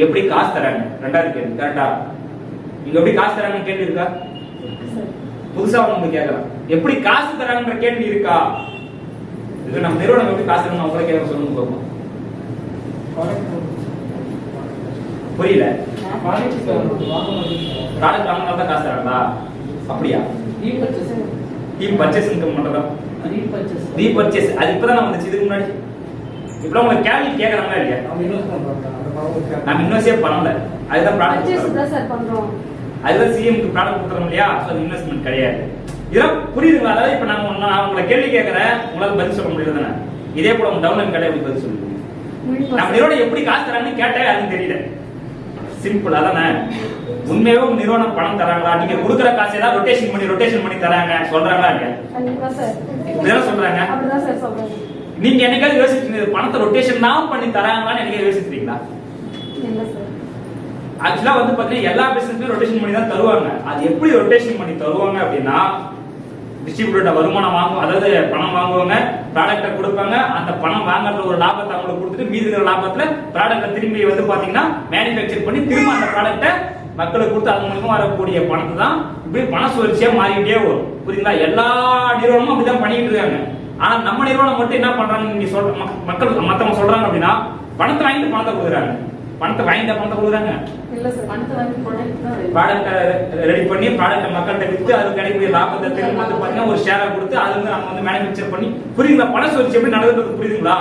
எப்படி காசு தராங்க? ரெண்டாவது கேள்வி கரெக்டா? இங்க எப்படி காசு தராங்க கேள்வி இருக்கா? புதுசா உங்களுக்கு கேட்கலாம். எப்படி காசு தராங்கன்ற கேள்வி இருக்கா? இது நம்ம நிறுவனம் எப்படி காசு தரணும் அவங்களே கேட்க சொல்லுங்க பார்ப்போம். புரியல? ப்ராடக்ட் வாங்கினா தான் காசு தராங்களா? அப்படியா? ரீபர்ச்சேஸ் இன்கம் மட்டும் தான். ரீபர்ச்சேஸ் அது இப்பதான் வந்துச்சு. இதுக்கு முன்னாடி இப்ப உங்களுக்கு கேள்வி கேக்குறாங்களா இல்லையா? நம்ம இன்வெஸ்ட் பண்ணல. அதுதான் ப்ராடக்ட் பண்றோம். அதுதான் சிஎம்க்கு ப்ராடக்ட் கொடுக்குறோம் இல்லையா? சோ இன்வெஸ்ட்மென்ட் கிடையாது. இதெல்லாம் புரியுதுங்களா? அதாவது இப்ப நான் உங்களை கேள்வி கேட்கறேன், உங்களால பதில் சொல்ல முடியாது தானே? இதே போல உங்க டவுன்லைன் கடை எப்படி பதில் சொல்லுவீங்க? நம்ம நிறுவனம் எப்படி காசு தராங்கன்னு கேட்டேன், அதுவும் தெரியல. சிம்பிள் அதானே? உண்மையாவே உங்க நிறுவனம் பணம் தராங்களா? நீங்க கொடுக்குற காசு ஏதாவது ரொட்டேஷன் பண்ணி தராங்க சொல்றாங்களா இல்லையா? இப்படிதான் சொல்றாங்க. நீங்க என்னைக்காவது யோசிச்சிருக்கீங்க பணத்தை ரொட்டேஷன் தான் பண்ணி தராங்களான்னு என்னைக்காவது யோசிச்சிருக்கீங்களா? ஆக்சுவலா வந்து பாத்தீங்கன்னா எல்லா பிசினஸ்லயும் ரொட்டேஷன் பண்ணி தான் தருவாங்க. அது எப்படி ரொட்டேஷன் பண்ணி தருவாங்க அப்படின்னா, டிஸ்ட்ரிபியூட்டர் வருமானம் வாங்குவோம், அதாவது பணம் வாங்குவாங்க, ப்ராடக்ட்டை கொடுப்பாங்க, அந்த பணம் வாங்குறதுல ஒரு லாபத்தை அவங்களுக்கு கொடுத்துட்டு மீதி இருக்கிற லாபத்துல ப்ராடக்ட்டை திரும்பி வந்து பாத்தீங்கன்னா மேனுஃபேக்சர் பண்ணி திரும்ப அந்த ப்ராடக்ட்டை மக்களுக்கு கொடுத்து அது மூலமா வரக்கூடிய பணத்தை தான் இப்படி பண சுழற்சியா மாறிக்கிட்டே வரும். புரியுங்களா? எல்லா நிறுவனமும் அப்படிதான் பண்ணிட்டு இருக்காங்க. ஆனா நம்ம நிறுவனம் மட்டும் என்ன பண்றாங்க? நீங்க சொல்ற மக்கள் மத்தவங்க சொல்றாங்க அப்படின்னா பணத்தை வாங்கிட்டு பணத்தை கொடுக்குறாங்க. பணத்தை கொடுக்குறாங்க இல்ல சார். பணத்தை வாங்கி ப்ராடக்ட் ரெடி பண்ணி ப்ராடக்ட் மக்கள்கிட்ட வித்து அது கிடைக்கக்கூடிய லாபத்தை திரும்ப வந்து பாத்தீங்கன்னா ஒரு ஷேரை கொடுத்து அது வந்து நம்ம வந்து மேனுஃபேக்சர் பண்ணி புரியுங்களா? பண சுழற்சி எப்படி நடக்குது புரியுதுங்களா?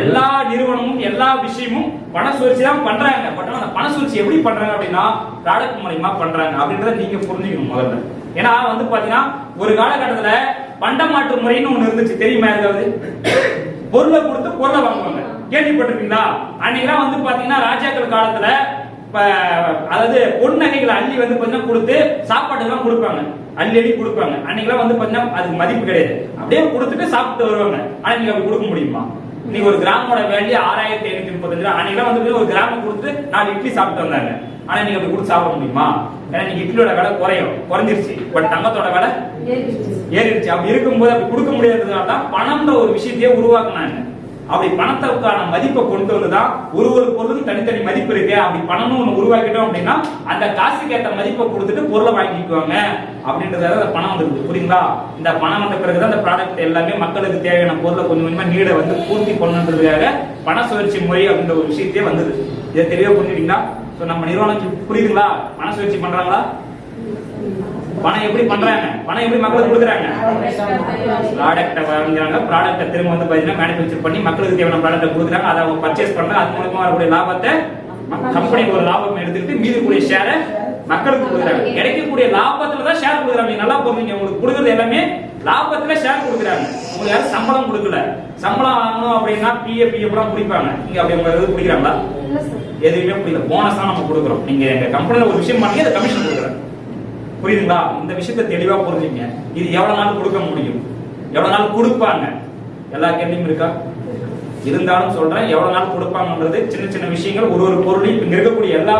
எல்லா நிறுவனமும் எல்லா விஷயமும் பண சுழற்சி தான் பண்றாங்க. பட் அந்த பண சுழற்சி எப்படி பண்றாங்க அப்படின்னா ப்ராடக்ட் மூலமா பண்றாங்க அப்படின்றத நீங்க புரிஞ்சுக்கணும் முதல்ல. ஏன்னா வந்து பாத்தீங்கன்னா ஒரு காலகட்டத்துல பண்டமாற்று முறைன்னு ஒண்ணு இருந்துச்சு, தெரியுமா? ஏதாவது பொருளை கொடுத்து பொருளை வாங்குவாங்க, கேள்விப்பட்டிருக்கீங்களா? அன்னைக்கெல்லாம் வந்து பாத்தீங்கன்னா ராஜாக்கள் காலத்துல அதாவது பொன் நகைகளை அள்ளி வந்து பாத்தீங்கன்னா கொடுத்து சாப்பாடு எல்லாம் கொடுப்பாங்க, அள்ளி கொடுப்பாங்க. அன்னைக்கெல்லாம் வந்து பாத்தீங்கன்னா அதுக்கு மதிப்பு கிடையாது, அப்படியே கொடுத்துட்டு சாப்பிட்டு வருவாங்க. ஆனா நீங்க அப்படி கொடுக்க முடியுமா? நீங்க ஒரு கிராமோட வேல்யூ 6735 ரூபாய். அன்னைக்கெல்லாம் வந்து ஒரு கிராமம் கொடுத்து 4 இட்லி சாப்பிட்டு வந்தாங்க. ஆனா நீங்க அப்படி கொடுத்து சாப்பிட முடியுமா? ஏன்னா நீங்க இட்லியோட விலை குறைஞ்சிருச்சு, பட் தங்கத்தோட விலை ஏறிடுச்சு. அப்படி இருக்கும்போது அப்படி கொடுக்க முடியாததுனால தான் பணம்ன்ற ஒரு விஷயத்தையே உருவாக்குனாங்க. அப்படி பணத்துக்கான மதிப்பை கொண்டு வந்துதான் ஒரு பொருளுக்கு தனித்தனி மதிப்பு இருக்கு. அப்படி பணம்னு ஒண்ணு உருவாக்கிட்டோம் அப்படின்னா அந்த காசுக்கு ஏற்ற மதிப்பை கொடுத்துட்டு பொருளை வாங்கிக்குவாங்க அப்படின்றதால அந்த பணம் வந்துருக்கு. புரியுங்களா? இந்த பணம் வந்த பிறகுதான் அந்த ப்ராடக்ட் எல்லாமே மக்களுக்கு தேவையான பொருளை கொஞ்சம் கொஞ்சமா நீட வந்து பூர்த்தி பண்ணுன்றதுக்காக பண சுழற்சி முறை அப்படின்ற ஒரு விஷயத்தையே வந்தது. இதை தெளிவா புரிஞ்சுட்டீங்களா? நம்ம நிறுவனம் புரியுதுங்களா? பண சுழற்சி பண்றாங்களா? பணம் எப்படி பண்றாங்க? பணம் எப்படி மக்களுக்கு கொடுக்குறாங்க? ப்ராடக்ட்டை வாங்குறாங்க, ப்ராடக்ட்டை திரும்ப வந்து பாத்தீங்கன்னா மேனுஃபேக்சர் பண்ணி மக்களுக்கு தேவையான ப்ராடக்ட்டை கொடுக்குறாங்க, அதை அவங்க பர்ச்சேஸ் பண்றாங்க. அது மூலமா வரக்கூடிய லாபத்தை கம்பெனி ஒரு லாபம் எடுத்துக்கிட்டு மீதி கூடிய ஷேரை மக்களுக்கு கொடுக்குறாங்க. கிடைக்கக்கூடிய லாபத்துல தான் ஷேர் கொடுக்குறாங்க. நல்லா போறீங்க, உங்களுக்கு கொடுக்குறது எல்லாமே லாபத்துல ஷேர் கொடுக்குறாங்க. உங்களுக்கு யாரும் சம்பளம் கொடுக்கல. சம்பளம் வாங்கணும் அப்படின்னா பிஎஃப் எல்லாம் குடிப்பாங்க. நீங்க அப்படி உங்க எது குடிக்கிறாங்களா? எதுவுமே புரியல. போனஸ் தான் நம்ம கொடுக்குறோம். நீங்க எங்க கம்பெனில ஒரு விஷயம் பண்ணி அதை கமிஷன் கொடுக்குறேன். புரியுதுங்களா? இந்த விஷயத்தை தெளிவா புரிஞ்சுங்க. இது எவ்வளவு நாள் கொடுக்க முடியும், எவ்வளவு நாள் கொடுப்பாங்க? எல்லா கேள்வியும் இருக்கா? இருந்தாலும் சொல்றேன், எவ்வளவு நாள் கொடுப்பாங்கன்றது சின்ன சின்ன விஷயங்கள். ஒரு பொருளையும் இங்க இருக்கக்கூடிய எல்லா